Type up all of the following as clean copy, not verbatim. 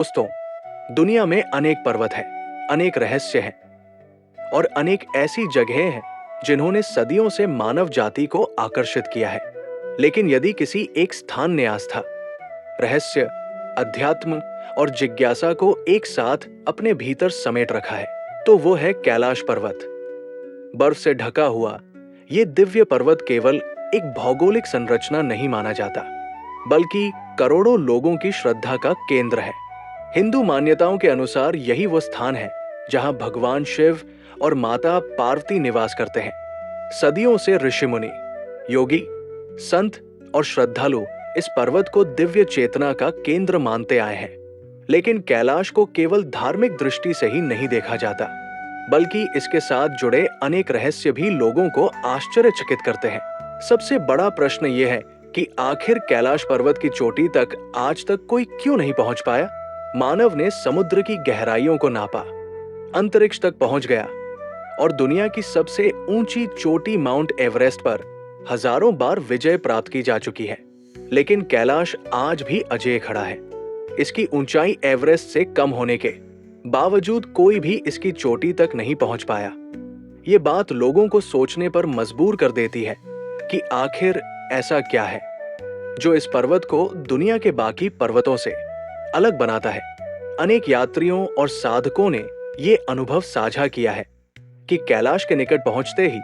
दोस्तों, दुनिया में अनेक पर्वत हैं, अनेक रहस्य हैं और अनेक ऐसी जगहें हैं जिन्होंने सदियों से मानव जाति को आकर्षित किया है। लेकिन यदि किसी एक स्थान ने आस्था, रहस्य, अध्यात्म और जिज्ञासा को एक साथ अपने भीतर समेट रखा है, तो वो है कैलाश पर्वत। बर्फ से ढका हुआ ये दिव्य पर्वत केवल एक भौगोलिक संरचना नहीं माना जाता, बल्कि करोड़ों लोगों की श्रद्धा का केंद्र है। हिंदू मान्यताओं के अनुसार यही वो स्थान है जहां भगवान शिव और माता पार्वती निवास करते हैं। सदियों से ऋषि मुनि, योगी, संत और श्रद्धालु इस पर्वत को दिव्य चेतना का केंद्र मानते आए हैं। लेकिन कैलाश को केवल धार्मिक दृष्टि से ही नहीं देखा जाता, बल्कि इसके साथ जुड़े अनेक रहस्य भी लोगों को आश्चर्यचकित करते हैं। सबसे बड़ा प्रश्न यह है कि आखिर कैलाश पर्वत की चोटी तक आज तक कोई क्यों नहीं पहुंच पाया? मानव ने समुद्र की गहराइयों को नापा, अंतरिक्ष तक पहुंच गया और दुनिया की सबसे ऊंची चोटी माउंट एवरेस्ट पर हजारों बार विजय प्राप्त की जा चुकी है। लेकिन कैलाश आज भी अजेय खड़ा है। इसकी ऊंचाई एवरेस्ट से कम होने के बावजूद कोई भी इसकी चोटी तक नहीं पहुंच पाया। ये बात लोगों को सोचने पर मजबूर कर देती है कि आखिर ऐसा क्या है जो इस पर्वत को दुनिया के बाकी पर्वतों से अलग बनाता है। अनेक यात्रियों और साधकों ने ये अनुभव साझा किया है कि कैलाश के निकट पहुंचते ही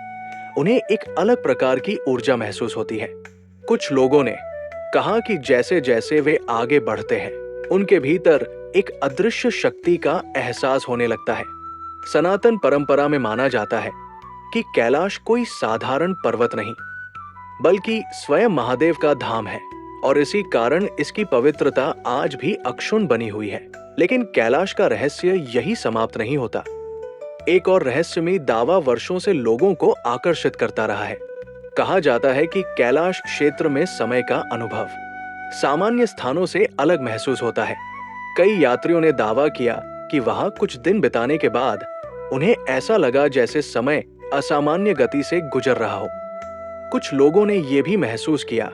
उन्हें एक अलग प्रकार की ऊर्जा महसूस होती है। कुछ लोगों ने कहा कि जैसे जैसे वे आगे बढ़ते हैं, उनके भीतर एक अदृश्य शक्ति का एहसास होने लगता है। सनातन परंपरा में माना जाता है कि कैलाश कोई साधारण पर्वत नहीं, बल्कि स्वयं महादेव का धाम है और इसी कारण इसकी पवित्रता आज भी अक्षुण्ण बनी हुई है। लेकिन कैलाश का रहस्य यही समाप्त नहीं होता। एक और रहस्यमयी दावा वर्षों से लोगों को आकर्षित करता रहा है। कहा जाता है कि कैलाश क्षेत्र में समय का अनुभव सामान्य स्थानों से अलग महसूस होता है। कई यात्रियों ने दावा किया कि वहां कुछ दिन बिताने के बाद उन्हें ऐसा लगा जैसे समय असामान्य गति से गुजर रहा हो। कुछ लोगों ने यह भी महसूस किया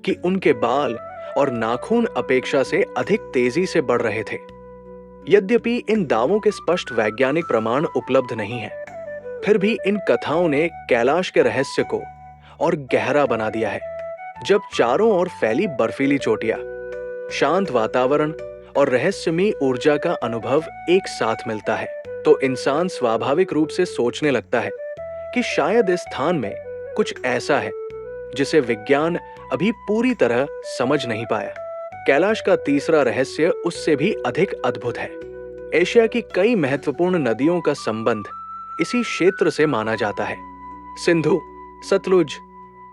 कि उनके बाल और नाखून अपेक्षा से अधिक तेजी से बढ़ रहे थे। यद्यपि इन दावों के स्पष्ट वैज्ञानिक प्रमाण उपलब्ध नहीं है, फिर भी इन कथाओं ने कैलाश के रहस्य को और गहरा बना दिया है। जब चारों ओर फैली बर्फीली चोटियां, शांत वातावरण और रहस्यमयी ऊर्जा का अनुभव एक साथ मिलता है, तो इंसान स्वाभाविक रूप से सोचने लगता है कि शायद इस स्थान में कुछ ऐसा है जिसे विज्ञान अभी पूरी तरह समझ नहीं पाया। कैलाश का तीसरा रहस्य उससे भी अधिक अद्भुत है। एशिया की कई महत्वपूर्ण नदियों का संबंध इसी क्षेत्र से माना जाता है। सिंधु, सतलुज,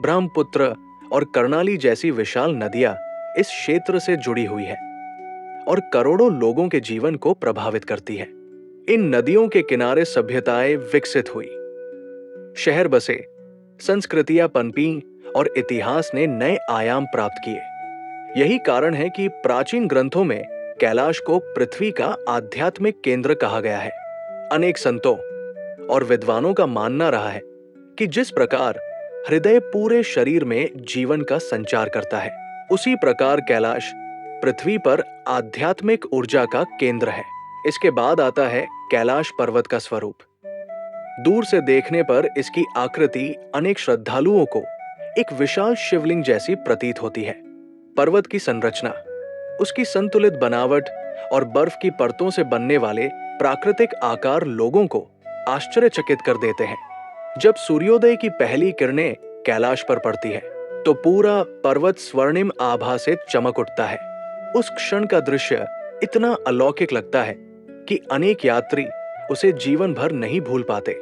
ब्रह्मपुत्र और कर्णाली जैसी विशाल नदियां इस क्षेत्र से जुड़ी हुई है और करोड़ों लोगों के जीवन को प्रभावित करती है। इन नदियों के किनारे सभ्यताएं विकसित हुई, शहर बसे, संस्कृतियां पनपी और इतिहास ने नए आयाम प्राप्त किए। यही कारण है कि प्राचीन ग्रंथों में कैलाश को पृथ्वी का आध्यात्मिक केंद्र कहा गया है। अनेक संतों और विद्वानों का मानना रहा है कि जिस प्रकार हृदय पूरे शरीर में जीवन का संचार करता है, उसी प्रकार कैलाश पृथ्वी पर आध्यात्मिक ऊर्जा का केंद्र है। इसके बाद आता है कैलाश पर्वत का स्वरूप। दूर से देखने पर इसकी आकृति अनेक श्रद्धालुओं को एक विशाल शिवलिंग जैसी प्रतीत होती है। पर्वत की संरचना, उसकी संतुलित बनावट और बर्फ की परतों से बनने वाले प्राकृतिक आकार लोगों को आश्चर्यचकित कर देते हैं। जब सूर्योदय की पहली किरणें कैलाश पर पड़ती है, तो पूरा पर्वत स्वर्णिम आभा से चमक उठता है। उस क्षण का दृश्य इतना अलौकिक लगता है कि अनेक यात्री उसे जीवन भर नहीं भूल पाते।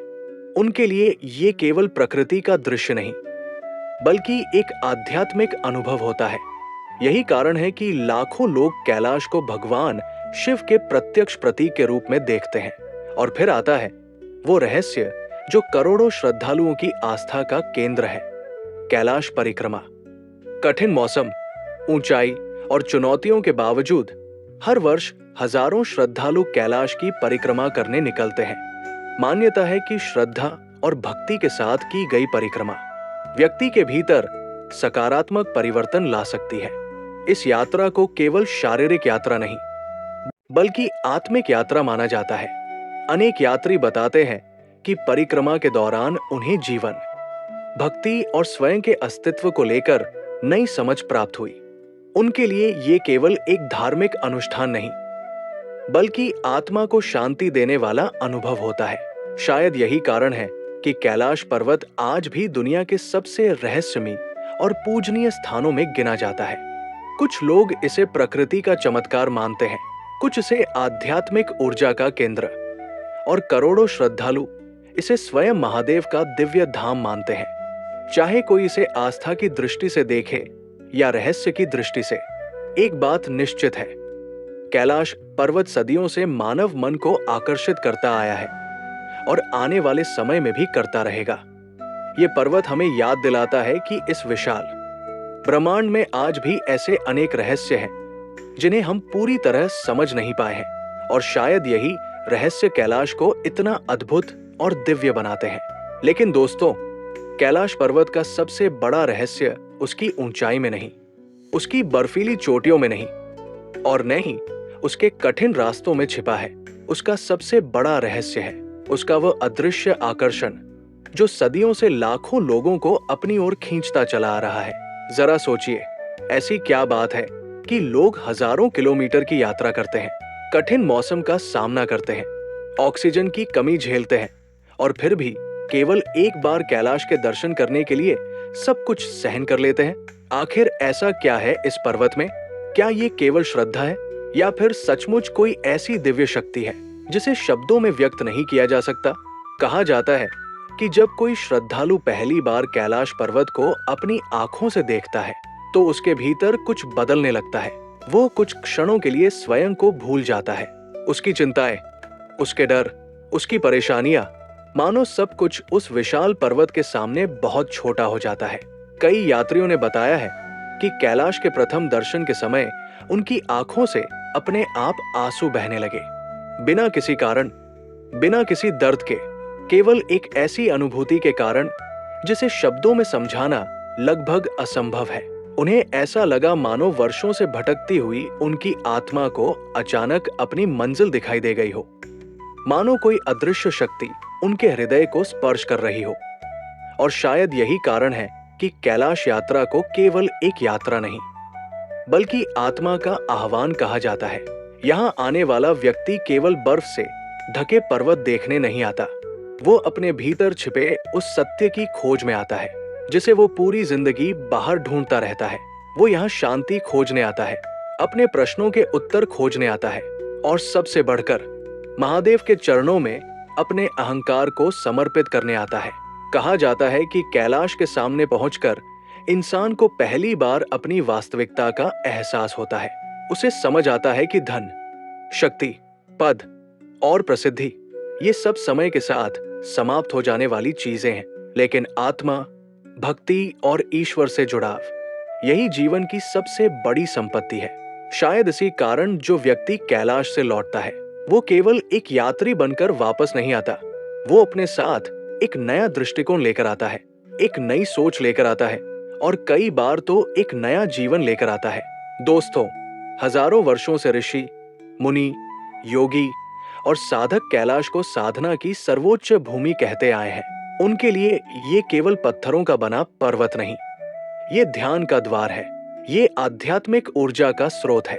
उनके लिए ये केवल प्रकृति का दृश्य नहीं, बल्कि एक आध्यात्मिक अनुभव होता है। यही कारण है कि लाखों लोग कैलाश को भगवान शिव के प्रत्यक्ष प्रतीक के रूप में देखते हैं। और फिर आता है वो रहस्य जो करोड़ों श्रद्धालुओं की आस्था का केंद्र है, कैलाश परिक्रमा। कठिन मौसम, ऊंचाई और चुनौतियों के बावजूद हर वर्ष हजारों श्रद्धालु कैलाश की परिक्रमा करने निकलते हैं। मान्यता है कि श्रद्धा और भक्ति के साथ की गई परिक्रमा व्यक्ति के भीतर सकारात्मक परिवर्तन ला सकती है। इस यात्रा को केवल शारीरिक यात्रा नहीं, बल्कि आत्मिक यात्रा माना जाता है। अनेक यात्री बताते हैं कि परिक्रमा के दौरान उन्हें जीवन, भक्ति और स्वयं के अस्तित्व को लेकर नई समझ प्राप्त हुई। उनके लिए ये केवल एक धार्मिक अनुष्ठान नहीं, बल्कि आत्मा को शांति देने वाला अनुभव होता है। शायद यही कारण है कि कैलाश पर्वत आज भी दुनिया के सबसे रहस्यमयी और पूजनीय स्थानों में गिना जाता है। कुछ लोग इसे प्रकृति का चमत्कार मानते हैं, कुछ इसे आध्यात्मिक ऊर्जा का केंद्र, और करोड़ों श्रद्धालु इसे स्वयं महादेव का दिव्य धाम मानते हैं। चाहे कोई इसे आस्था की दृष्टि से देखे या रहस्य की दृष्टि से, एक बात निश्चित है, कैलाश पर्वत सदियों से मानव मन को आकर्षित करता आया है और आने वाले समय में भी करता रहेगा। ये पर्वत हमें याद दिलाता है कि इस विशाल ब्रह्मांड में आज भी ऐसे अनेक रहस्य हैं जिन्हें हम पूरी तरह समझ नहीं पाए हैं, और शायद यही रहस्य कैलाश को इतना अद्भुत और दिव्य बनाते हैं। लेकिन दोस्तों, कैलाश पर्वत का सबसे बड़ा रहस्य उसकी ऊंचाई में नहीं, उसकी बर्फीली चोटियों में नहीं, और न ही उसके कठिन रास्तों में छिपा है। उसका सबसे बड़ा रहस्य है उसका वह अदृश्य आकर्षण जो सदियों से लाखों लोगों को अपनी ओर खींचता चला आ रहा है। जरा सोचिए, ऐसी क्या बात है कि लोग हजारों किलोमीटर की यात्रा करते हैं, कठिन मौसम का सामना करते हैं, ऑक्सीजन की कमी झेलते हैं, और फिर भी केवल एक बार कैलाश के दर्शन करने के लिए सब कुछ सहन कर लेते हैं। आखिर ऐसा क्या है इस पर्वत में? क्या ये केवल श्रद्धा है या फिर सचमुच कोई ऐसी दिव्य शक्ति है जिसे शब्दों में व्यक्त नहीं किया जा सकता? कहा जाता है कि जब कोई श्रद्धालु पहली बार कैलाश पर्वत को अपनी आंखों से देखता है तो उसके भीतर कुछ बदलने लगता है। वो कुछ क्षणों के लिए स्वयं को भूल जाता है। उसकी चिंताएं, उसके डर, उसकी परेशानियां, मानो सब कुछ उस विशाल पर्वत के सामने बहुत छोटा हो जाता है। कई यात्रियों ने बताया है कि कैलाश के प्रथम दर्शन के समय उनकी आंखों से अपने आप आंसू बहने लगे, बिना किसी कारण, बिना किसी दर्द के, केवल एक ऐसी अनुभूति के कारण जिसे शब्दों में समझाना लगभग असंभव है। उन्हें ऐसा लगा मानो वर्षों से भटकती हुई उनकी आत्मा को अचानक अपनी मंजिल दिखाई दे गई हो, मानो कोई अदृश्य शक्ति उनके हृदय को स्पर्श कर रही हो। और शायद यही कारण है कि कैलाश यात्रा को केवल एक यात्रा नहीं, बल्कि आत्मा का आह्वान कहा जाता है। यहाँ आने वाला व्यक्ति केवल बर्फ से ढके पर्वत देखने नहीं आता, वो अपने भीतर छिपे उस सत्य की खोज में आता है जिसे वो पूरी जिंदगी बाहर ढूंढता रहता है। वो यहाँ शांति खोजने आता है, अपने प्रश्नों के उत्तर खोजने आता है, और सबसे बढ़कर महादेव के चरणों में अपने अहंकार को समर्पित करने आता है। कहा जाता है कि कैलाश के सामने पहुंचकर इंसान को पहली बार अपनी वास्तविकता का एहसास होता है। उसे समझ आता है कि धन, शक्ति, पद और प्रसिद्धि ये सब समय के साथ समाप्त हो जाने वाली चीजें हैं, लेकिन आत्मा, भक्ति और ईश्वर से जुड़ाव, यही जीवन की सबसे बड़ी संपत्ति है। शायद इसी कारण जो व्यक्ति कैलाश से लौटता है वो केवल एक यात्री बनकर वापस नहीं आता, वो अपने साथ एक नया दृष्टिकोण लेकर आता है, एक नई सोच लेकर आता है, और कई बार तो एक नया जीवन लेकर आता है। दोस्तों, हजारों वर्षों से ऋषि, मुनि, योगी और साधक कैलाश को साधना की सर्वोच्च भूमि कहते आए हैं। उनके लिए ये केवल पत्थरों का बना पर्वत नहीं, ये ध्यान का द्वार है, ये आध्यात्मिक ऊर्जा का स्रोत है।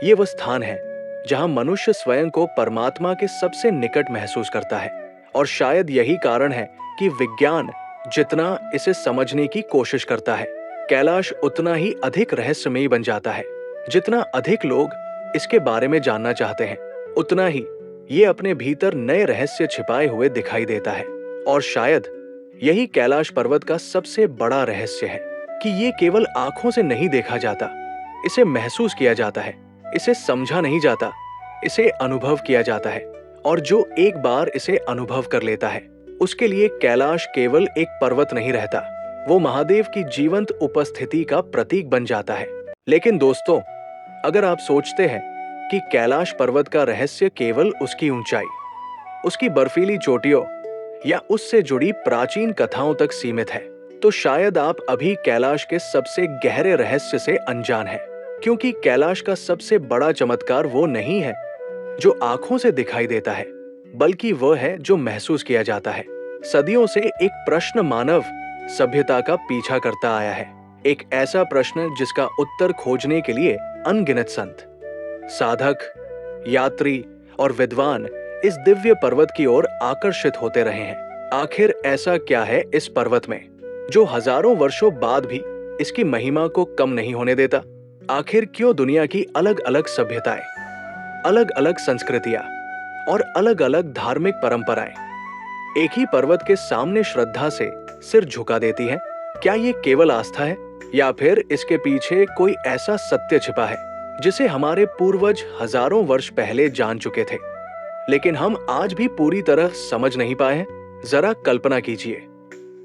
ये वो स्थान है जहां मनुष्य स्वयं को परमात्मा के सबसे निकट महसूस करता है। और शायद यही कारण है कि विज्ञान जितना इसे समझने की कोशिश करता है, कैलाश उतना ही अधिक रहस्यमयी बन जाता है। जितना अधिक लोग इसके बारे में जानना चाहते हैं, उतना ही ये अपने भीतर नए रहस्य छिपाए हुए दिखाई देता है। और शायद यही कैलाश पर्वत का सबसे बड़ा रहस्य है कि ये केवल आंखों से नहीं देखा जाता, इसे महसूस किया जाता है, इसे समझा नहीं जाता, इसे अनुभव किया जाता है। और जो एक बार इसे अनुभव कर लेता है, उसके लिए कैलाश केवल एक पर्वत नहीं रहता, वो महादेव की जीवंत उपस्थिति का प्रतीक बन जाता है। लेकिन दोस्तों, अगर आप सोचते हैं कि कैलाश पर्वत का रहस्य केवल उसकी ऊंचाई, उसकी बर्फीली चोटियों या उससे जुड़ी प्राचीन कथाओं तक सीमित है, तो शायद आप अभी कैलाश के सबसे गहरे रहस्य से अनजान हैं। क्योंकि कैलाश का सबसे बड़ा चमत्कार वो नहीं है जो आंखों से दिखाई देता है, बल्कि वह है जो महसूस किया जाता है। सदियों से एक प्रश्न मानव सभ्यता का पीछा करता आया है। एक ऐसा प्रश्न जिसका उत्तर खोजने के लिए अनगिनत संत, साधक, यात्री और विद्वान इस दिव्य पर्वत की ओर आकर्षित होते रहे हैं। आखिर ऐसा क्या है इस पर्वत में जो हजारों वर्षों बाद भी इसकी महिमा को कम नहीं होने देता? आखिर क्यों दुनिया की अलग अलग सभ्यताएं, अलग अलग संस्कृतियां और अलग अलग धार्मिक परंपराएं एक ही पर्वत के सामने श्रद्धा से सिर झुका देती हैं? क्या ये केवल आस्था है या फिर इसके पीछे कोई ऐसा सत्य छिपा है जिसे हमारे पूर्वज हजारों वर्ष पहले जान चुके थे, लेकिन हम आज भी पूरी तरह समझ नहीं पाए हैं? जरा कल्पना कीजिए,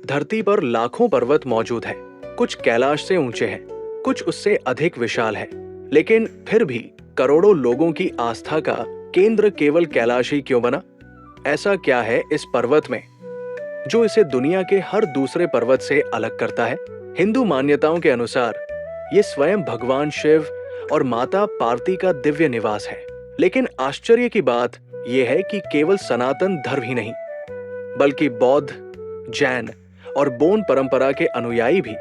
धरती पर लाखों पर्वत मौजूद हैं, कुछ कैलाश से ऊंचे हैं, कुछ उससे अधिक विशाल है, लेकिन फिर भी करोड़ों लोगों की आस्था का केंद्र केवल कैलाश ही क्यों बना? ऐसा क्या है इस पर्वत में जो इसे दुनिया के हर दूसरे पर्वत से अलग करता है? हिंदू मान्यताओं के अनुसार ये स्वयं भगवान शिव और माता पार्वती का दिव्य निवास है। लेकिन आश्चर्य की बात यह है कि केवल सनातन धर्म ही नहीं, बल्कि बौद्ध, जैन और बोन परंपरा के अनुयायी भी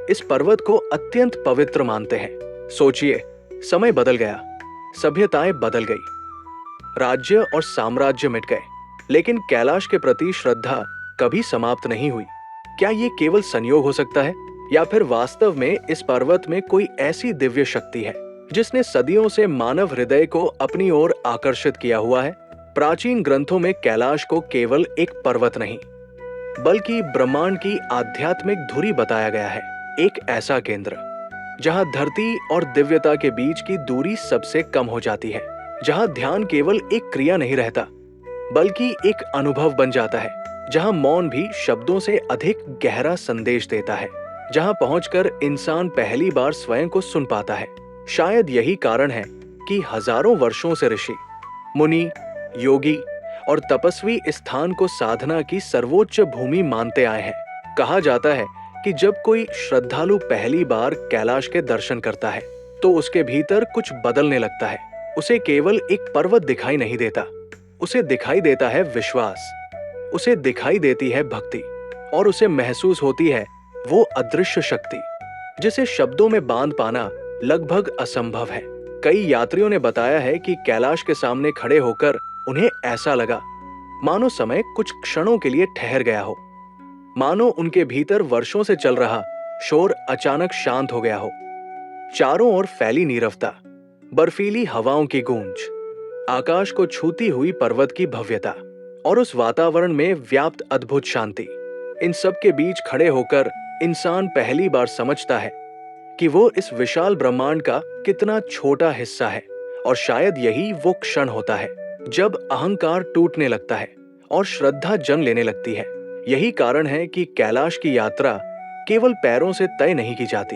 इस पर्वत को अत्यंत पवित्र मानते हैं। सोचिए, समय बदल गया, सभ्यताएं बदल गई, राज्य और साम्राज्य मिट गए, लेकिन कैलाश के प्रति श्रद्धा कभी समाप्त नहीं हुई। क्या ये केवल संयोग हो सकता है या फिर वास्तव में इस पर्वत में कोई ऐसी दिव्य शक्ति है जिसने सदियों से मानव हृदय को अपनी ओर आकर्षित किया हुआ है? प्राचीन ग्रंथों में कैलाश को केवल एक पर्वत नहीं, बल्कि ब्रह्मांड की आध्यात्मिक धुरी बताया गया है। एक ऐसा केंद्र जहां धरती और दिव्यता के बीच की दूरी सबसे कम हो जाती है, जहां ध्यान केवल एक क्रिया नहीं रहता बल्कि एक अनुभव बन जाता है, जहां मौन भी शब्दों से अधिक गहरा संदेश देता है, जहां पहुंचकर इंसान पहली बार स्वयं को सुन पाता है। शायद यही कारण है कि हजारों वर्षों से ऋषि, मुनि, योगी और तपस्वी इस स्थान को साधना की सर्वोच्च भूमि मानते आए हैं। कहा जाता है कि जब कोई श्रद्धालु पहली बार कैलाश के दर्शन करता है तो उसके भीतर कुछ बदलने लगता है। उसे केवल एक पर्वत दिखाई नहीं देता, उसे दिखाई देता है विश्वास, उसे दिखाई देती है भक्ति और उसे महसूस होती है वो अदृश्य शक्ति जिसे शब्दों में बांध पाना लगभग असंभव है। कई यात्रियों ने बताया है कि कैलाश के सामने खड़े होकर उन्हें ऐसा लगा मानो समय कुछ क्षणों के लिए ठहर गया हो, मानो उनके भीतर वर्षों से चल रहा शोर अचानक शांत हो गया हो। चारों ओर फैली नीरवता, बर्फीली हवाओं की गूंज, आकाश को छूती हुई पर्वत की भव्यता और उस वातावरण में व्याप्त अद्भुत शांति, इन सब के बीच खड़े होकर इंसान पहली बार समझता है कि वो इस विशाल ब्रह्मांड का कितना छोटा हिस्सा है। और शायद यही वो क्षण होता है जब अहंकार टूटने लगता है और श्रद्धा जन्म लेने लगती है। यही कारण है कि कैलाश की यात्रा केवल पैरों से तय नहीं की जाती,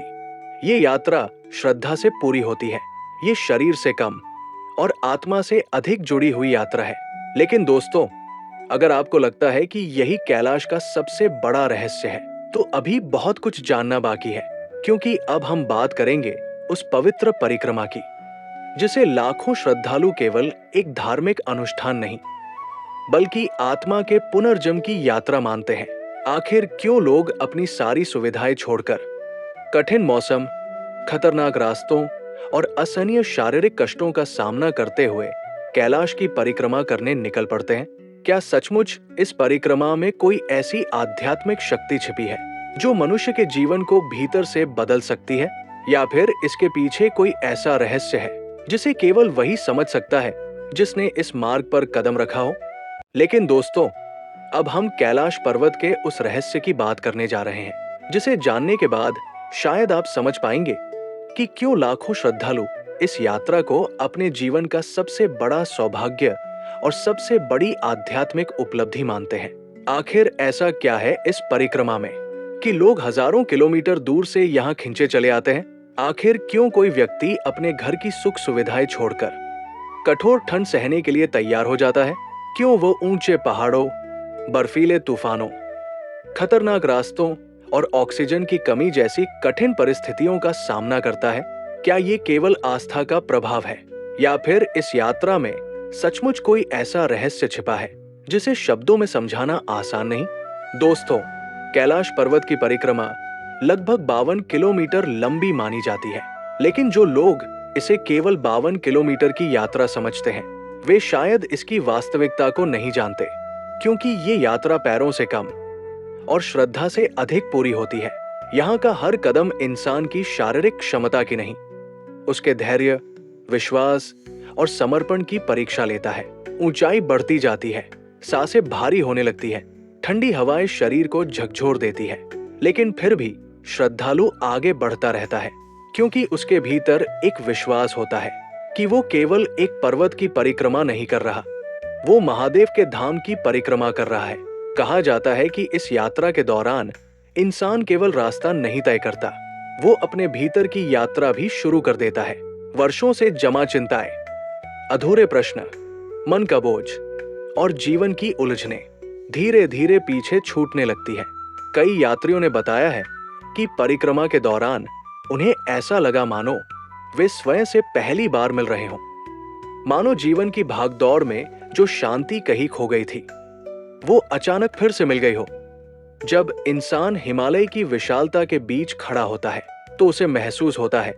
ये यात्रा श्रद्धा से पूरी होती है। ये शरीर से कम और आत्मा से अधिक जुड़ी हुई यात्रा है। लेकिन दोस्तों, अगर आपको लगता है कि यही कैलाश का सबसे बड़ा रहस्य है, तो अभी बहुत कुछ जानना बाकी है, क्योंकि अब हम बात करेंगे उस पवित्र परिक्रमा की जिसे लाखों श्रद्धालु केवल एक धार्मिक अनुष्ठान नहीं बल्कि आत्मा के पुनर्जन्म की यात्रा मानते हैं। आखिर क्यों लोग अपनी सारी सुविधाएं छोड़कर, कठिन मौसम, खतरनाक रास्तों और असहनीय शारीरिक कष्टों का सामना करते हुए कैलाश की परिक्रमा करने निकल पड़ते हैं? क्या सचमुच इस परिक्रमा में कोई ऐसी आध्यात्मिक शक्ति छिपी है जो मनुष्य के जीवन को भीतर से बदल सकती है, या फिर इसके पीछे कोई ऐसा रहस्य है जिसे केवल वही समझ सकता है जिसने इस मार्ग पर कदम रखा हो? लेकिन दोस्तों, अब हम कैलाश पर्वत के उस रहस्य की बात करने जा रहे हैं जिसे जानने के बाद शायद आप समझ पाएंगे कि क्यों लाखों श्रद्धालु इस यात्रा को अपने जीवन का सबसे बड़ा सौभाग्य और सबसे बड़ी आध्यात्मिक उपलब्धि मानते हैं। आखिर ऐसा क्या है इस परिक्रमा में कि लोग हजारों किलोमीटर दूर से यहाँ खिंचे चले आते हैं? आखिर क्यों कोई व्यक्ति अपने घर की सुख सुविधाएं छोड़कर कठोर ठंड सहने के लिए तैयार हो जाता है? क्यों वो ऊंचे पहाड़ों, बर्फीले तूफानों, खतरनाक रास्तों और ऑक्सीजन की कमी जैसी कठिन परिस्थितियों का सामना करता है? क्या ये केवल आस्था का प्रभाव है या फिर इस यात्रा में सचमुच कोई ऐसा रहस्य छिपा है जिसे शब्दों में समझाना आसान नहीं। दोस्तों, कैलाश पर्वत की परिक्रमा लगभग 52 किलोमीटर लंबी मानी जाती है, लेकिन जो लोग इसे केवल 52 किलोमीटर की यात्रा समझते हैं, वे शायद इसकी वास्तविकता को नहीं जानते, क्योंकि ये यात्रा पैरों से कम और श्रद्धा से अधिक पूरी होती है। यहाँ का हर कदम इंसान की शारीरिक क्षमता की नहीं, उसके धैर्य, विश्वास और समर्पण की परीक्षा लेता है। ऊंचाई बढ़ती जाती है, सांसें भारी होने लगती है, ठंडी हवाएं शरीर को झकझोर देती है, लेकिन फिर भी श्रद्धालु आगे बढ़ता रहता है, क्योंकि उसके भीतर एक विश्वास होता है कि वो केवल एक पर्वत की परिक्रमा नहीं कर रहा, वो महादेव के धाम की परिक्रमा कर रहा है। कहा जाता है कि इस यात्रा के दौरान इंसान केवल रास्ता नहीं तय करता, वो अपने भीतर की यात्रा भी शुरू कर देता है। वर्षों से जमा चिंताएं, अधूरे प्रश्न, मन का बोझ और जीवन की उलझनें धीरे धीरे पीछे छूटने लगती है। कई यात्रियों ने बताया है कि परिक्रमा के दौरान उन्हें ऐसा लगा मानो वे स्वयं से पहली बार मिल रहे हों, मानो जीवन की भागदौड़ में जो शांति कहीं खो गई थी वो अचानक फिर से मिल गई हो। जब इंसान हिमालय की विशालता के बीच खड़ा होता है तो उसे महसूस होता है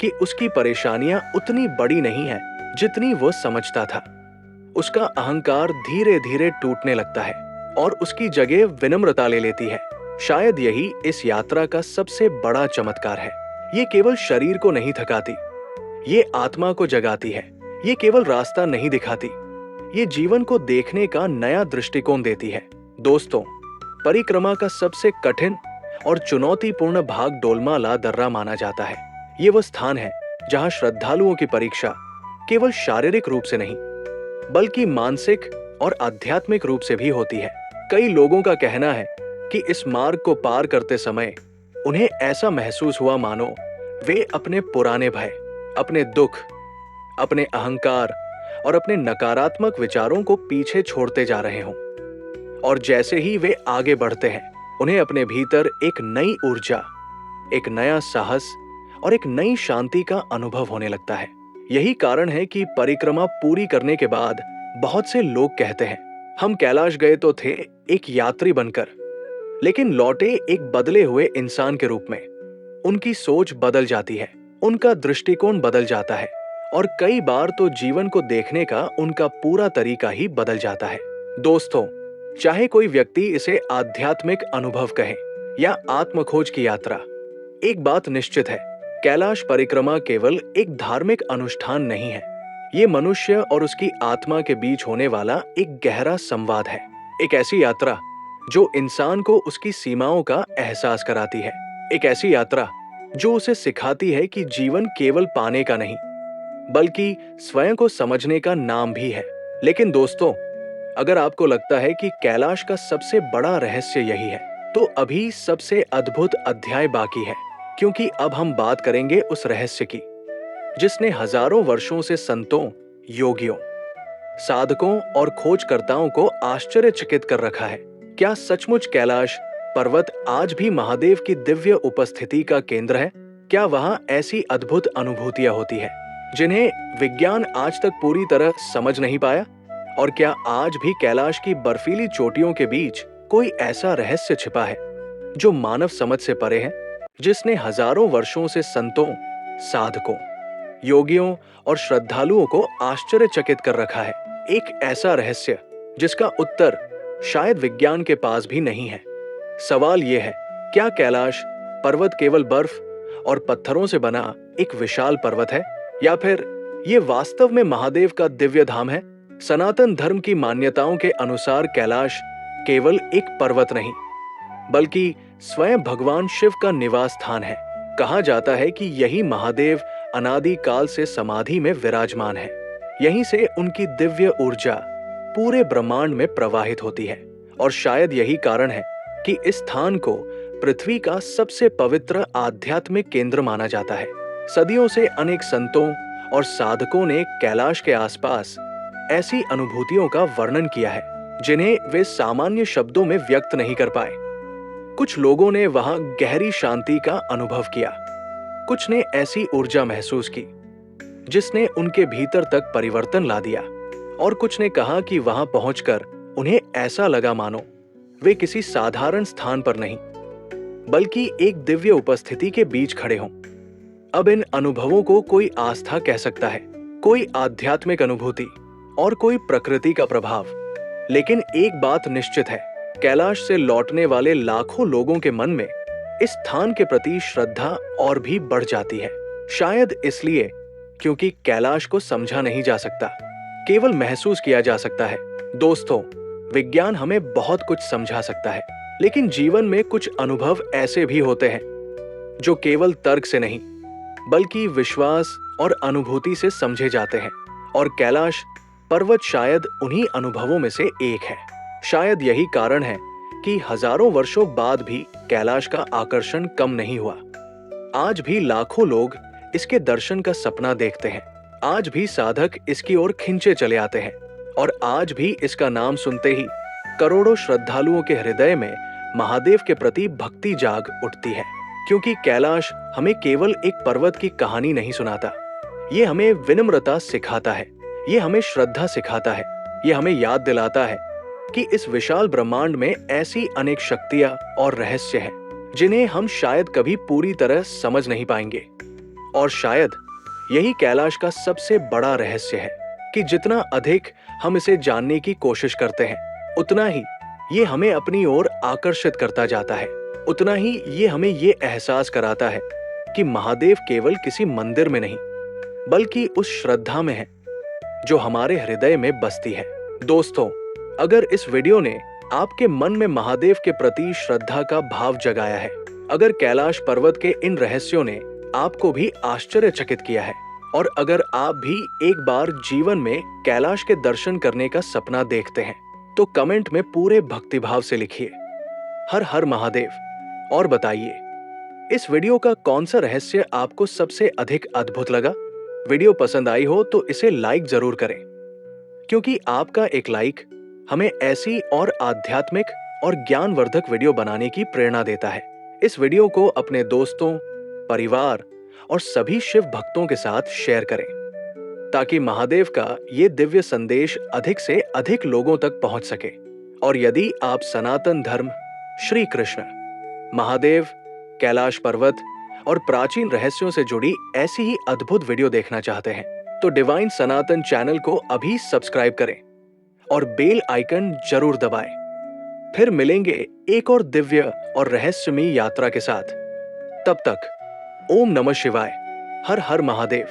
कि उसकी परेशानियां उतनी बड़ी नहीं हैं जितनी वो समझता था। उसका अहंकार धीरे धीरे टूटने लगता है और उसकी जगह विनम्रता ले लेती है। शायद यही इस यात्रा का सबसे बड़ा चमत्कार है। ये केवल शरीर को नहीं थकाती, ये आत्मा को जगाती है। ये केवल रास्ता नहीं दिखाती, ये जीवन को देखने का नया दृष्टिकोण देती है। दोस्तों, परिक्रमा का सबसे कठिन और चुनौतीपूर्ण भाग डोलमाला दर्रा माना जाता है। ये वो स्थान है जहां श्रद्धालुओं की परीक्षा केवल शारीरिक रूप से नहीं बल्कि मानसिक और आध्यात्मिक रूप से भी होती है। कई लोगों का कहना है कि इस मार्ग को पार करते समय उन्हें ऐसा महसूस हुआ मानो वे अपने पुराने भय, अपने दुख, अपने अहंकार और अपने नकारात्मक विचारों को पीछे छोड़ते जा रहे हों। और जैसे ही वे आगे बढ़ते हैं, उन्हें अपने भीतर एक नई ऊर्जा, एक नया साहस और एक नई शांति का अनुभव होने लगता है। यही कारण है कि परिक्रमा पूरी करने के बाद बहुत से लोग कहते हैं, हम कैलाश गए तो थे एक यात्री बनकर, लेकिन लौटे एक बदले हुए इंसान के रूप में। उनकी सोच बदल जाती है, उनका दृष्टिकोण बदल जाता है और कई बार तो जीवन को देखने का उनका पूरा तरीका ही बदल जाता है। दोस्तों, चाहे कोई व्यक्ति इसे आध्यात्मिक अनुभव कहे या आत्मखोज की यात्रा, एक बात निश्चित है, कैलाश परिक्रमा केवल एक धार्मिक अनुष्ठान नहीं है। ये मनुष्य और उसकी आत्मा के बीच होने वाला एक गहरा संवाद है। एक ऐसी यात्रा जो इंसान को उसकी सीमाओं का एहसास कराती है। एक ऐसी यात्रा जो उसे सिखाती है कि जीवन केवल पाने का नहीं बल्कि स्वयं को समझने का नाम भी है। लेकिन दोस्तों, अगर आपको लगता है कि कैलाश का सबसे बड़ा रहस्य यही है, तो अभी सबसे अद्भुत अध्याय बाकी है, क्योंकि अब हम बात करेंगे उस रहस्य की जिसने हजारों वर्षों से संतों, योगियों, साधकों और खोजकर्ताओं को आश्चर्यचकित कर रखा है। क्या सचमुच कैलाश पर्वत आज भी महादेव की दिव्य उपस्थिति का केंद्र है? क्या वहां ऐसी अद्भुत अनुभूतियां होती है जिन्हें विज्ञान आज तक पूरी तरह समझ नहीं पाया? और क्या आज भी कैलाश की बर्फीली चोटियों के बीच कोई ऐसा रहस्य छिपा है जो मानव समझ से परे है, जिसने हजारों वर्षों से संतों, साधकों, योगियों और श्रद्धालुओं को आश्चर्यचकित कर रखा है? एक ऐसा रहस्य जिसका उत्तर शायद विज्ञान के पास भी नहीं है। सवाल यह है, क्या कैलाश पर्वत केवल बर्फ और पत्थरों से बना एक विशाल पर्वत है, या फिर ये वास्तव में महादेव का दिव्य धाम है? सनातन धर्म की मान्यताओं के अनुसार कैलाश केवल एक पर्वत नहीं बल्कि स्वयं भगवान शिव का निवास स्थान है। कहा जाता है कि यही महादेव अनादि काल से समाधि में विराजमान है। यहीं से उनकी दिव्य ऊर्जा पूरे ब्रह्मांड में प्रवाहित होती है और शायद यही कारण है कि इस स्थान को पृथ्वी का सबसे पवित्र आध्यात्मिक केंद्र माना जाता है। सदियों से अनेक संतों और साधकों ने कैलाश के आसपास ऐसी अनुभूतियों का वर्णन किया है जिन्हें वे सामान्य शब्दों में व्यक्त नहीं कर पाए। कुछ लोगों ने वहां गहरी शांति का अनुभव किया, कुछ ने ऐसी ऊर्जा महसूस की जिसने उनके भीतर तक परिवर्तन ला दिया, और कुछ ने कहा कि वहां पहुंचकर उन्हें ऐसा लगा मानो वे किसी साधारण स्थान पर नहीं बल्कि एक दिव्य उपस्थिति के बीच खड़े हों। अब इन अनुभवों को कोई आस्था कह सकता है, कोई आध्यात्मिक अनुभूति और कोई प्रकृति का प्रभाव, लेकिन एक बात निश्चित है, कैलाश से लौटने वाले लाखों लोगों के मन में इस स्थान के प्रति श्रद्धा और भी बढ़ जाती है। शायद इसलिए क्योंकि कैलाश को समझा नहीं जा सकता, केवल महसूस किया जा सकता है। दोस्तों, विज्ञान हमें बहुत कुछ समझा सकता है, लेकिन जीवन में कुछ अनुभव ऐसे भी होते हैं जो केवल तर्क से नहीं बल्कि विश्वास और अनुभूति से समझे जाते हैं। और कैलाश पर्वत शायद उन्हीं अनुभवों में से एक है। शायद यही कारण है कि हजारों वर्षों बाद भी कैलाश का आकर्षण कम नहीं हुआ। आज भी लाखों लोग इसके दर्शन का सपना देखते हैं, आज भी साधक इसकी ओर खिंचे चले आते हैं, और आज भी इसका नाम सुनते ही करोड़ों श्रद्धालुओं के हृदय में महादेव के प्रति भक्ति जाग उठती है। क्योंकि कैलाश हमें केवल एक पर्वत की कहानी नहीं सुनाता, ये हमें विनम्रता सिखाता है, ये हमें श्रद्धा सिखाता है, ये हमें याद दिलाता है कि इस विशाल ब्रह्मांड में ऐसी अनेक शक्तियां और रहस्य हैं जिन्हें हम शायद कभी पूरी तरह समझ नहीं पाएंगे। और शायद यही कैलाश का सबसे बड़ा रहस्य है कि जितना अधिक हम इसे जानने की कोशिश करते हैं, उतना ही ये हमें अपनी ओर आकर्षित करता जाता है, उतना ही ये हमें ये एहसास कराता है कि महादेव केवल किसी मंदिर में नहीं बल्कि उस श्रद्धा में है जो हमारे हृदय में बसती है। दोस्तों, अगर इस वीडियो ने आपके मन में महादेव के प्रति श्रद्धा का भाव जगाया है, अगर कैलाश पर्वत के इन रहस्यों ने आपको भी आश्चर्यचकित किया है, और अगर आप भी एक बार जीवन में कैलाश के दर्शन करने का सपना देखते हैं, तो कमेंट में पूरे भक्तिभाव से लिखिए हर हर महादेव, और बताइए इस वीडियो का कौन सा रहस्य आपको सबसे अधिक अद्भुत लगा। वीडियो पसंद आई हो तो इसे लाइक जरूर करें, क्योंकि आपका एक लाइक हमें ऐसी और आध्यात्मिक और ज्ञानवर्धक वीडियो बनाने की प्रेरणा देता है। इस वीडियो को अपने दोस्तों, परिवार और सभी शिव भक्तों के साथ शेयर करें ताकि महादेव का ये दिव्य संदेश अधिक से अधिक लोगों तक पहुंच सके। और यदि आप सनातन धर्म, श्री कृष्ण, महादेव, कैलाश पर्वत और प्राचीन रहस्यों से जुड़ी ऐसी ही अद्भुत वीडियो देखना चाहते हैं, तो डिवाइन सनातन चैनल को अभी सब्सक्राइब करें और बेल आइकन जरूर दबाएं। फिर मिलेंगे एक और दिव्य और रहस्यमयी यात्रा के साथ। तब तक ओम नमः शिवाय, हर हर महादेव।